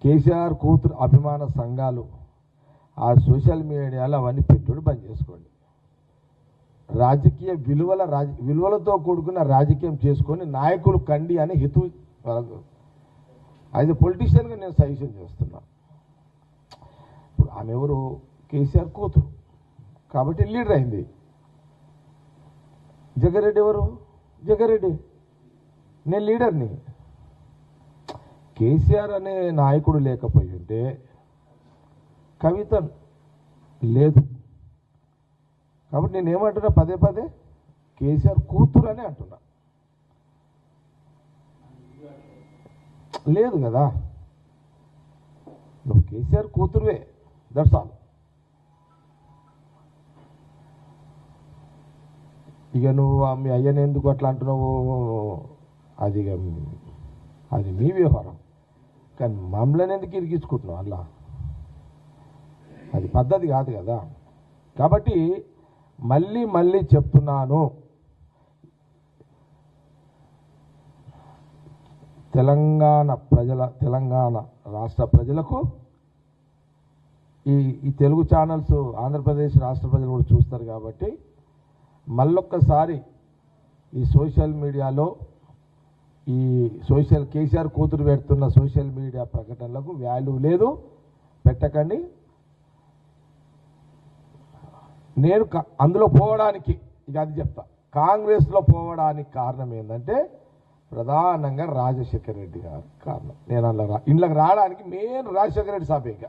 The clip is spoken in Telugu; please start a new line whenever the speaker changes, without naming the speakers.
కేసీఆర్ కూతురు అభిమాన సంఘాలు ఆ సోషల్ మీడియాలో అవన్నీ పెట్టుడు బంద్ చేసుకోండి. రాజకీయ విలువలతో కూడుకున్న రాజకీయం చేసుకొని నాయకులు కండి అని హితు యాజ్ ఎ పొలిటీషియన్గా నేను సజెషన్ చేస్తున్నా. ఇప్పుడు ఆమె ఎవరు? కేసీఆర్ కూతురు కాబట్టి లీడర్ అయింది. జగ్గారెడ్డి ఎవరు? జగ్గారెడ్డి నేను లీడర్ని. కేసీఆర్ అనే నాయకుడు లేకపోయి ఉంటే కవిత లేదు. కాబట్టి నేనేమంటున్నా పదే పదే కేసీఆర్ కూతురు అని అంటున్నా. లేదు కదా, నువ్వు కేసీఆర్ కూతురువే, దట్స్ ఆల్. ఇక నువ్వు మీ అయ్యని ఎందుకు అట్లా అంటున్నావు, అది మీ వ్యవహారం. కానీ మమ్మల్ని ఎందుకు ఇరికించుకుంటున్నావు అలా? అది పద్ధతి కాదు కదా. కాబట్టి మళ్ళీ చెప్తున్నాను, తెలంగాణ రాష్ట్ర ప్రజలకు ఈ తెలుగు ఛానల్స్ ఆంధ్రప్రదేశ్ రాష్ట్ర ప్రజలు కూడా చూస్తారు. కాబట్టి మళ్ళొక్కసారి ఈ సోషల్ మీడియాలో కేసీఆర్ కూతురు పెడుతున్న సోషల్ మీడియా ప్రకటనలకు వాల్యూ లేదు, పెట్టకండి. నేను అందులో పోవడానికి ఇక అది చెప్తా, కాంగ్రెస్లో పోవడానికి కారణం ఏంటంటే ప్రధానంగా రాజశేఖర రెడ్డి గారు కారణం. నేను అందులో ఇంట్లోకి రావడానికి మెయిన్ రాజశేఖర రెడ్డి సాపేక.